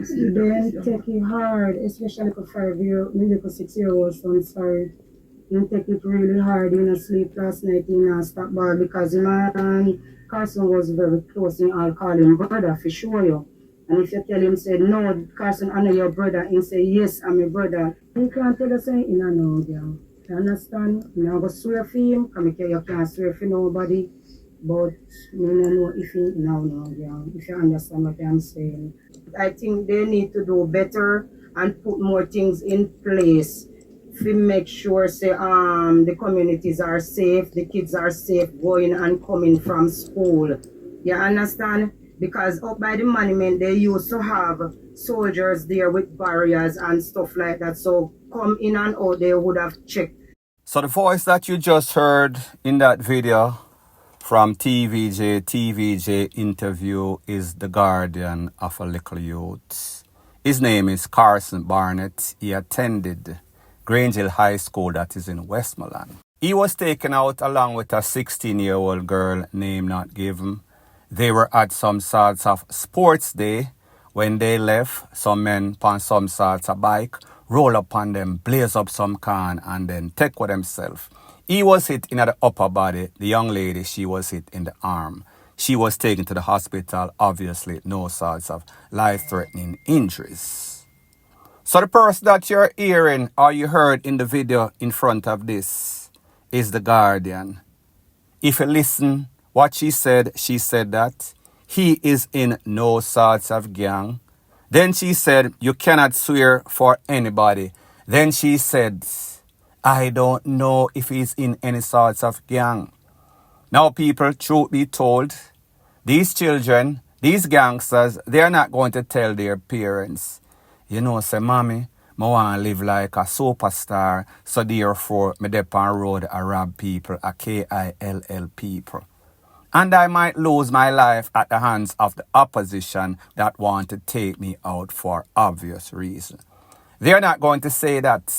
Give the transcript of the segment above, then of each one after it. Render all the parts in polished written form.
Then take it hard, especially for 5 year, maybe for 6 year old son, sorry. You take it really hard, you know, sleep last night, you know, stop bar because you man Carson was very close, and I'll call him brother for sure you. And if you tell him say no, Carson, I know your brother, and say yes, I'm your brother, he can't tell us say, you know, no, girl. You understand? You know, go swear for him, because you can't swear for nobody. But you don't know if you no, girl. If you understand what I'm saying. I think they need to do better and put more things in place to make sure say the communities are safe, the kids are safe going and coming from school. You understand? Because up by the monument they used to have soldiers there with barriers and stuff like that. So come in and out they would have checked. So the voice that you just heard in that video from TVJ interview is the guardian of a little youth. His name is Carson Barnett. He attended Grange Hill High School that is in Westmoreland. He was taken out along with a 16-year-old girl named Not Given. They were at some sorts of sports day. When they left, some men on some sorts of bike roll up on them, blaze up some can, and then take with themselves. He was hit in the upper body. The young lady, she was hit in the arm. She was taken to the hospital. Obviously, no sorts of life-threatening injuries. So the person that you're hearing or you heard in the video in front of this is the guardian. If you listen what she said that he is in no sorts of gang. Then she said, you cannot swear for anybody. Then she said, I don't know if he's in any sorts of gang. Now, people, truth be told, these children, these gangsters, they're not going to tell their parents, you know, say, mommy, I want to live like a superstar, so therefore, me dep on road, I rob people, a KILL people. And I might lose my life at the hands of the opposition that want to take me out for obvious reason. They're not going to say that.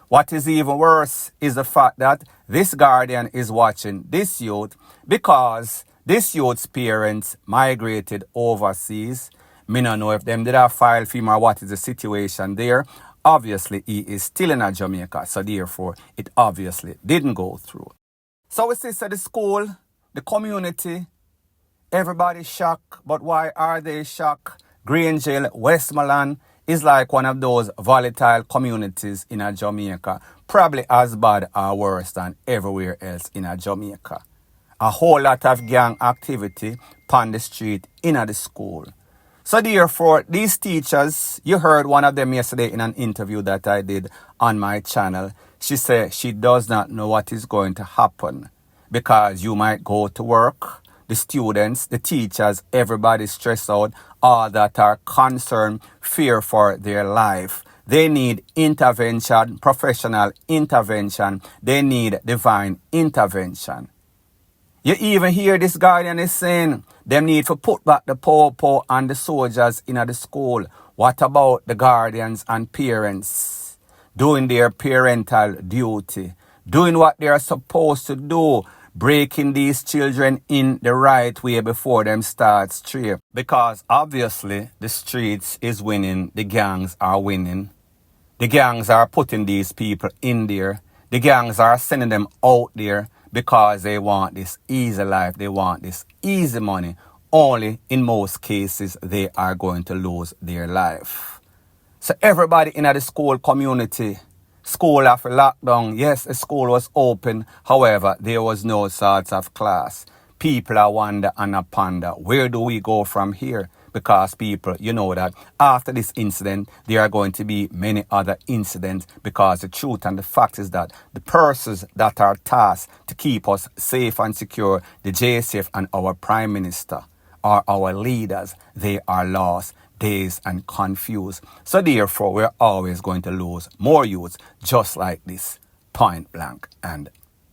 What is even worse is the fact that this guardian is watching this youth because this youth's parents migrated overseas. Me don't know if them did have file for him or what is the situation there. Obviously, he is still in Jamaica, so therefore, it obviously didn't go through. So we see at the school, the community, everybody shocked. But why are they shocked? Grange Hill, Westmoreland is like one of those volatile communities in Jamaica. Probably as bad or worse than everywhere else in Jamaica. A whole lot of gang activity on the street in the school. So therefore, these teachers, you heard one of them yesterday in an interview that I did on my channel. She said she does not know what is going to happen because you might go to work, the students, the teachers, everybody stressed out, all that are concerned, fear for their life. They need intervention, professional intervention. They need divine intervention. You even hear this guardian is saying, them need to put back the poor and the soldiers in the school. What about the guardians and parents doing their parental duty, doing what they are supposed to do, breaking these children in the right way before them start stray? Because obviously the streets is winning, the gangs are winning. The gangs are putting these people in there. The gangs are sending them out there because they want this easy life. They want this easy money. Only in most cases, they are going to lose their life. So everybody in the school community, school after lockdown, yes, the school was open. However, there was no sorts of class. People are wonder and a ponder, where do we go from here? Because people, you know that after this incident, there are going to be many other incidents because the truth and the fact is that the persons that are tasked to keep us safe and secure, the JSF and our Prime Minister, are our leaders, they are lost, dazed and confused. So therefore, we're always going to lose more youths just like this, point blank and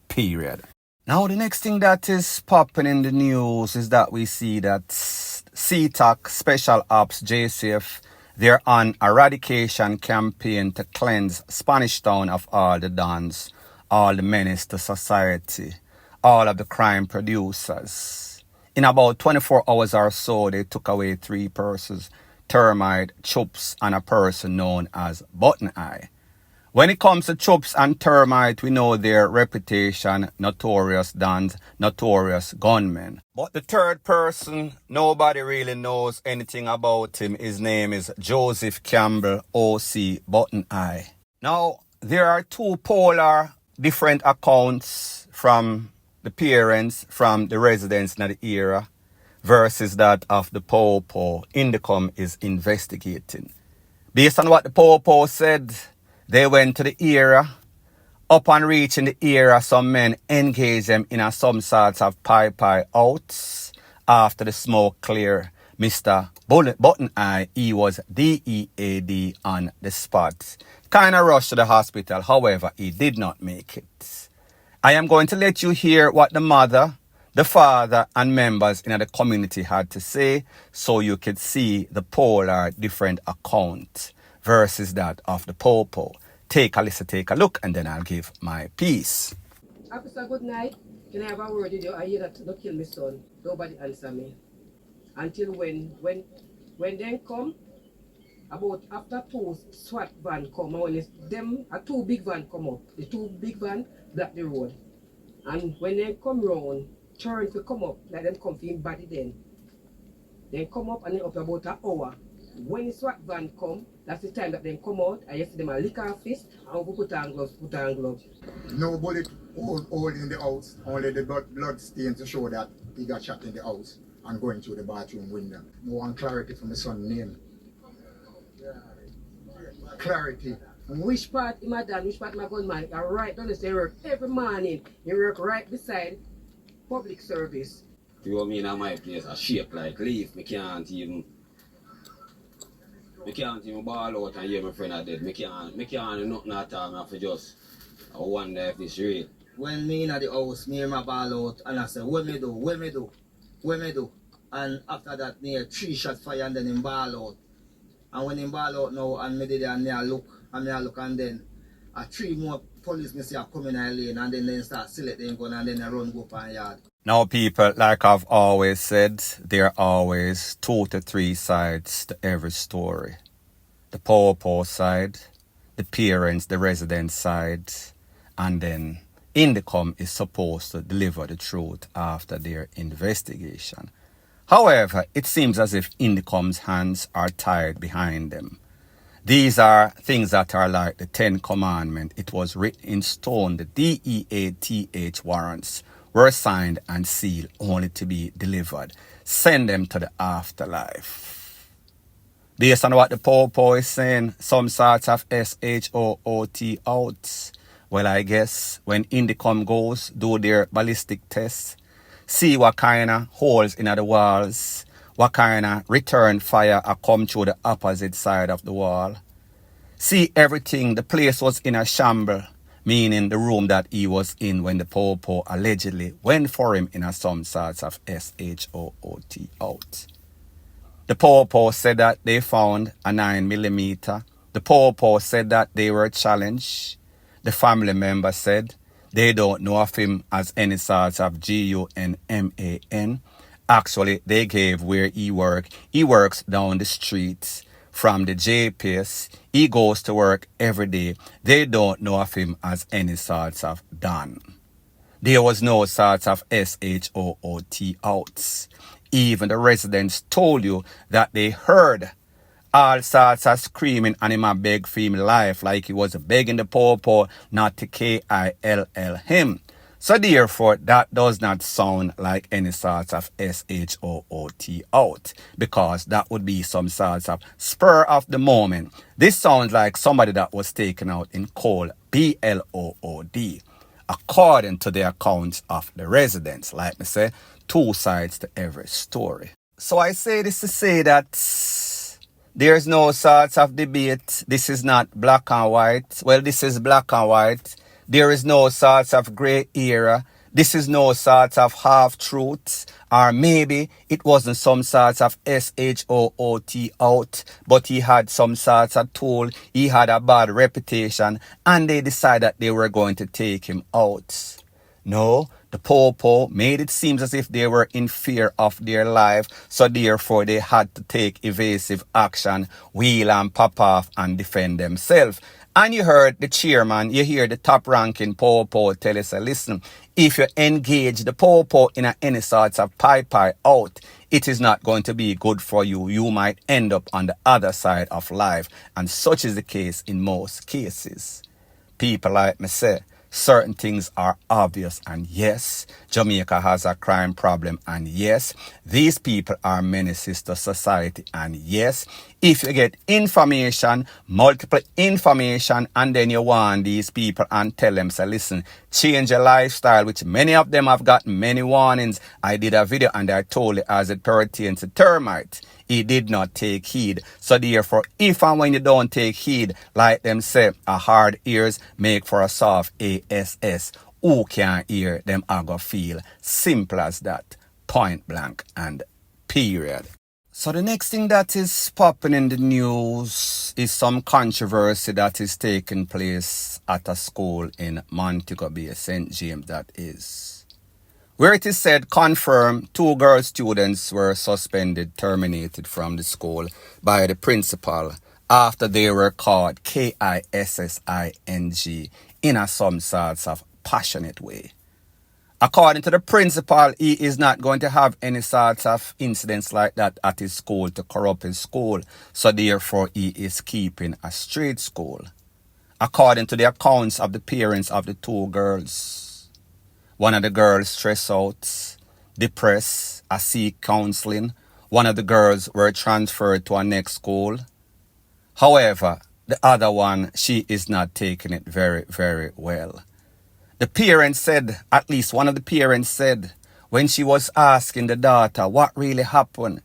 period. Now, the next thing that is popping in the news is that we see that CTAC, Special Ops, JCF, they're on a eradication campaign to cleanse Spanish Town of all the dons, all the menace to society, all of the crime producers. In about 24 hours or so, they took away 3 persons. termite, Chups, and a person known as Button Eye. When it comes to Chups and termite, we know their reputation, notorious dons, notorious gunmen. But the third person, nobody really knows anything about him. His name is Joseph Campbell, OC Button Eye. Now, there are two polar different accounts from the parents, from the residents in the era, versus that of the Popo. Indicom is investigating. Based on what the Popo said, they went to the era. Upon reaching the era, some men engaged them in some sorts of pie outs. After the smoke clear, Mr. Button Eye, he was DEAD on the spot. Kind of rushed to the hospital, however, he did not make it. I am going to let you hear what the mother, the father, and members in the community had to say, so you could see the polar different account versus that of the Popo. Take a listen, take a look, and then I'll give my piece. Officer, good night. Can I have a word with you? I hear that don't kill my son. Nobody answer me. Until when they come, about after two SWAT van come, and when it's them, a two big van come up. The two big van block the road. And when they come round, turn to come up, like them come for body then. They come up and they up about an hour. When the SWAT van come, that's the time that they come out. I see them a lick off fist and we put on gloves, No bullet hole in the house, only the blood stain to show that he got shot in the house and going through the bathroom window. I want clarity from the son's name. Clarity. Which part him a done, which part my gunman? I right down the same work every morning. He work right beside public service. You know me in my place, a shape like leaf, me can't even ball out and hear my friend are dead. Me can't do nothing at all. I have to just wonder if this real. When me in the house, me hear my ball out and I say, what me do? And after that, me hear 3 shots fire and then him ball out. And when him ball out now, and me did and me a look, and then 3 more police me see a come in a lane and then they start select them gun and then they run go up on yard. Now, people, like I've always said, there are always 2 to 3 sides to every story. The Popo side, the parents, the resident side, and then Indicom is supposed to deliver the truth after their investigation. However, it seems as if Indicom's hands are tied behind them. These are things that are like the 10 Commandments. It was written in stone. The DEATH warrants were signed and sealed only to be delivered. Send them to the afterlife. Based on what the Popo is saying, some sorts of SHOOT out. Well, I guess when Indicom goes, do their ballistic tests, see what kind of holes in the walls, what kind of return fire are come through the opposite side of the wall. See everything, the place was in a shamble, meaning the room that he was in when the Popo allegedly went for him in some sorts of SHOOT out. The Popo said that they found a 9mm. The Popo said that they were challenged. The family member said they don't know of him as any sorts of GUNMAN. Actually, they gave where he works. He works down the street from the JPS. He goes to work every day. They don't know of him as any sorts of Don. There was no sorts of SHOOT outs. Even the residents told you that they heard all sorts of screaming and him a beg for him life, like he was begging the Popo not to KILL him. So therefore, that does not sound like any sort of SHOOT out, because that would be some sorts of spur of the moment. This sounds like somebody that was taken out in cold BLOOD, according to the accounts of the residents. Like I say, 2 sides to every story. So I say this to say that there's no sorts of debate. This is not black and white. Well, this is black and white. There is no sorts of grey area. This is no sorts of half-truths. Or maybe it wasn't some sorts of SHOOT out, but he had some sorts of tool. He had a bad reputation, and they decided they were going to take him out. No, The Popo made it seem as if they were in fear of their life, so therefore they had to take evasive action, wheel and pop off and defend themselves. And you heard the chairman, you hear the top-ranking Popo tell us, listen, if you engage the Popo in any sorts of pie out, it is not going to be good for you. You might end up on the other side of life. And such is the case in most cases. People like me say, certain things are obvious, and yes, Jamaica has a crime problem, and yes, these people are menaces to society, and yes, if you get information, multiple information, and then you warn these people and tell them, say, listen, change your lifestyle, which many of them have gotten many warnings. I did a video and I told it as it pertains to termite. He did not take heed. So therefore, if and when you don't take heed, like them say, a hard ears make for a soft ASS. Who can hear them I go feel? Simple as that. Point blank and period. So the next thing that is popping in the news is some controversy that is taking place at a school in Montego Bay, St. James, that is. Where it is said, confirmed, 2 girl students were suspended, terminated from the school by the principal after they were caught KISSING in a some sorts of passionate way. According to the principal, he is not going to have any sorts of incidents like that at his school to corrupt his school. So therefore, he is keeping a straight school. According to the accounts of the parents of the 2 girls, one of the girls stressed out, depressed, seek counseling. One of the girls were transferred to a next school. However, the other one, she is not taking it very, very well. The parents said, at least one of the parents said, when she was asking the daughter what really happened,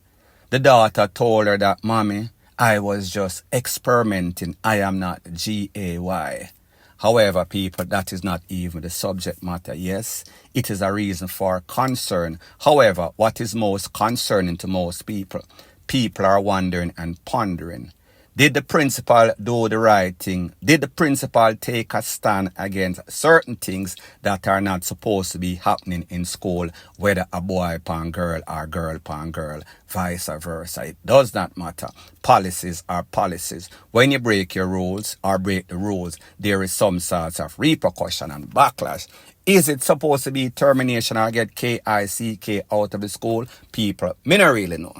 the daughter told her that, Mommy, I was just experimenting. I am not GAY. However, people, that is not even the subject matter. Yes, it is a reason for concern. However, what is most concerning to most people? People are wondering and pondering. Did the principal do the right thing? Did the principal take a stand against certain things that are not supposed to be happening in school, whether a boy upon girl or girl upon girl, vice versa? It does not matter. Policies are policies. When you break your rules or break the rules, there is some sorts of repercussion and backlash. Is it supposed to be termination or get KICK out of the school? People, me not really know.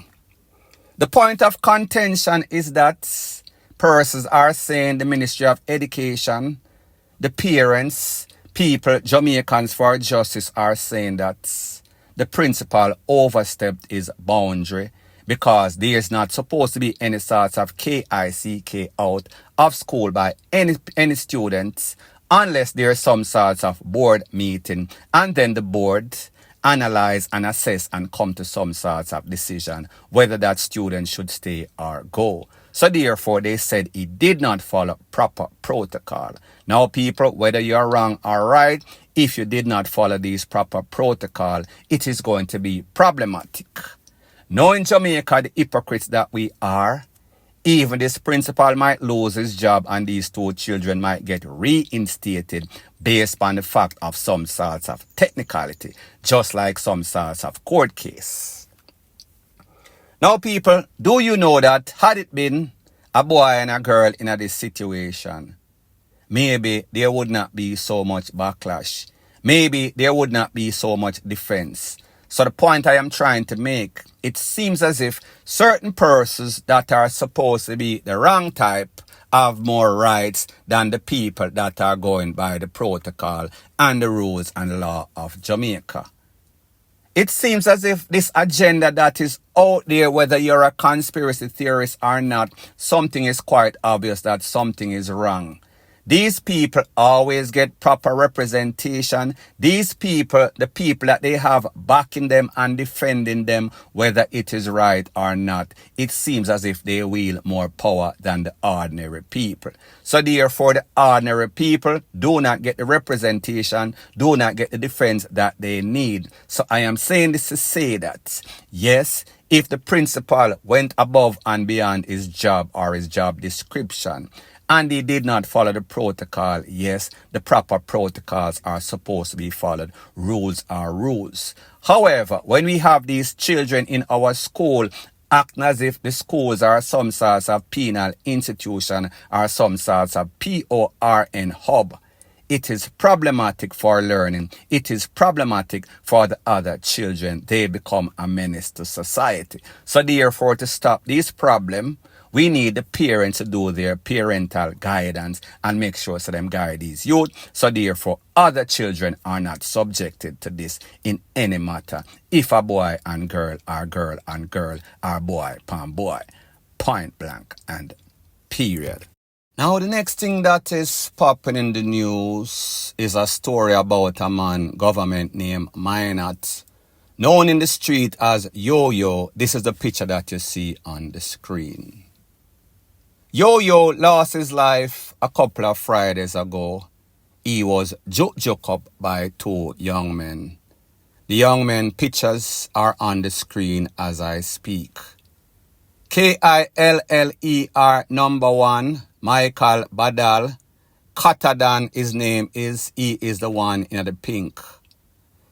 The point of contention is that persons are saying the Ministry of Education, the parents, people, Jamaicans for Justice are saying that the principal overstepped his boundary because there is not supposed to be any sorts of KICK out of school by any students unless there is some sorts of board meeting, and then the board analyze and assess and come to some sorts of decision whether that student should stay or go. So therefore, they said he did not follow proper protocol. Now, people, whether you're wrong or right, if you did not follow these proper protocol, it is going to be problematic. Now in Jamaica, the hypocrites that we are, even this principal might lose his job and these 2 children might get reinstated based on the fact of some sorts of technicality, just like some sorts of court case. Now, people, do you know that had it been a boy and a girl in this situation, maybe there would not be so much backlash. Maybe there would not be so much defense. So the point I am trying to make, it seems as if certain persons that are supposed to be the wrong type have more rights than the people that are going by the protocol and the rules and law of Jamaica. It seems as if this agenda that is out there, whether you're a conspiracy theorist or not, something is quite obvious that something is wrong. These people always get proper representation. These people, the people that they have backing them and defending them, whether it is right or not, it seems as if they wield more power than the ordinary people. So therefore, the ordinary people do not get the representation, do not get the defense that they need. So I am saying this to say that, yes, if the principal went above and beyond his job or his job description and he did not follow the protocol, yes, the proper protocols are supposed to be followed. Rules are rules. However, when we have these children in our school acting as if the schools are some sorts of penal institution or some sorts of PORN hub, it is problematic for learning. It is problematic for the other children. They become a menace to society. So therefore, to stop this problem, we need the parents to do their parental guidance and make sure so them guide these youth. So therefore, other children are not subjected to this in any matter. If a boy and girl are girl and girl are boy pan boy. Point blank and period. Now, the next thing that is popping in the news is a story about a man, government named Minot, known in the street as YOYO. This is the picture that you see on the screen. YOYO lost his life a couple of Fridays ago. He was juke up by two young men. The young men pictures are on the screen as I speak. KILLER number 1. Michael Badal. Katadan, his name is. He is the one in the pink.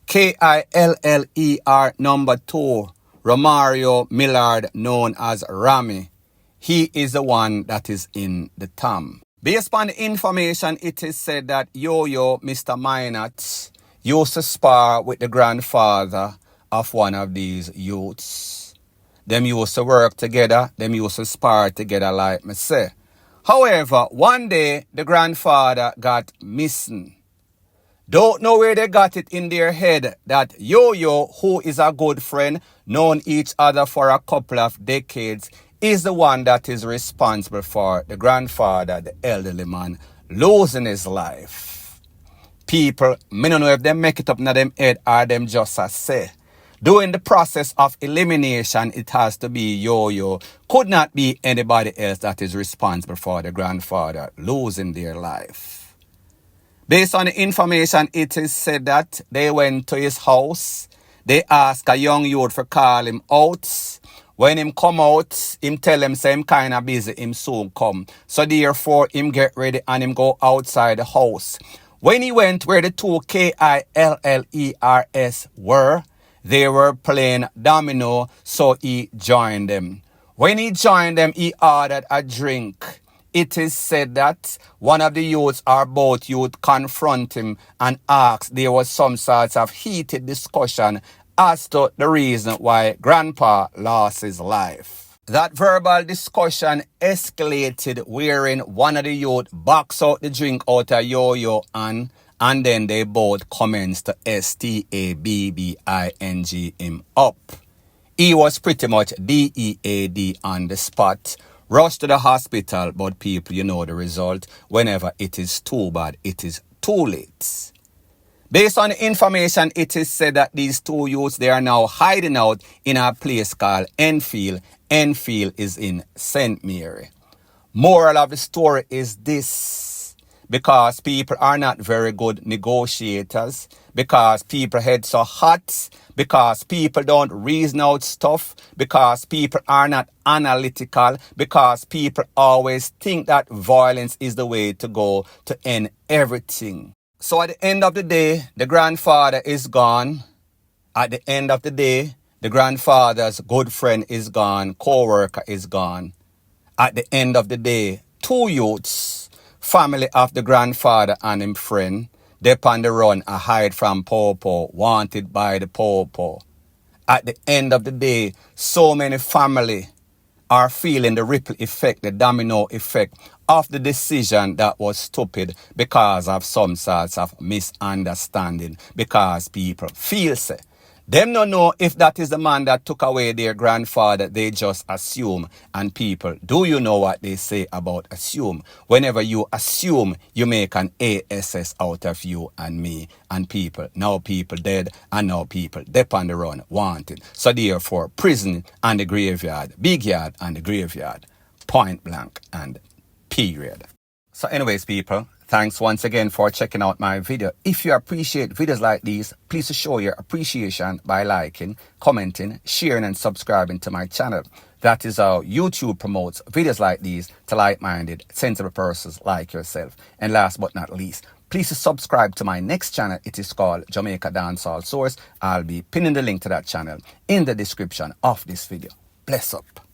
KILLER number 2. Romario Millard, known as Rammy. He is the one that is in the thumb. Based on the information, it is said that YOYO, Mr. Minot, used to spar with the grandfather of one of these youths. Them used to work together. Them used to spar together, like me say. However, one day, the grandfather got missing. Don't know where they got it in their head that YOYO, who is a good friend, known each other for a couple of decades, is the one that is responsible for the grandfather, the elderly man, losing his life. People, me don't know if they make it up in them head or them just a say. During the process of elimination, it has to be YOYO. Could not be anybody else that is responsible for the grandfather losing their life. Based on the information, it is said that they went to his house. They asked a young youth to call him out. When him come out, him tell him say him kind of busy, him soon come. So therefore, him get ready and him go outside the house. When he went where the two KILLERS were, they were playing domino, so he joined them. When he joined them, he ordered a drink. It is said that one of the youths or both youths confront him and asked. There was some sorts of heated discussion as to the reason why Grandpa lost his life. That verbal discussion escalated wherein one of the youth boxed out the drink out of YOYO and then they both commenced to stabbing him up. He was pretty much dead on the spot. Rushed to the hospital, but people, you know the result. Whenever it is too bad, it is too late. Based on the information, it is said that these two youths, they are now hiding out in a place called Enfield. Enfield is in St. Mary. Moral of the story is this. Because people are not very good negotiators, because people head so hot, because people don't reason out stuff, because people are not analytical, because people always think that violence is the way to go to end everything. So at the end of the day, the grandfather is gone. At the end of the day, the grandfather's good friend is gone, co-worker is gone. At the end of the day, two youths, family of the grandfather and him friend, they on the run a hide from Popo, wanted by the Popo. At the end of the day, so many family are feeling the ripple effect, the domino effect of the decision that was stupid because of some sorts of misunderstanding, because people feel say. Them don't know if that is the man that took away their grandfather. They just assume. And people, do you know what they say about assume? Whenever you assume, you make an ASS out of you and me. And people, now people dead, and now people deep on the run, wanted. So therefore, prison and the graveyard, big yard and the graveyard, point blank and period. So anyways, people, Thanks once again for checking out my video. If you appreciate videos like these, please show your appreciation by liking, commenting, sharing and subscribing to my channel. That is how YouTube promotes videos like these to like-minded, sensible persons like yourself. And last but not least, please subscribe to my next channel. It is called Jamaica Dancehall Source. I'll be pinning the link to that channel in the description of this video. Bless up.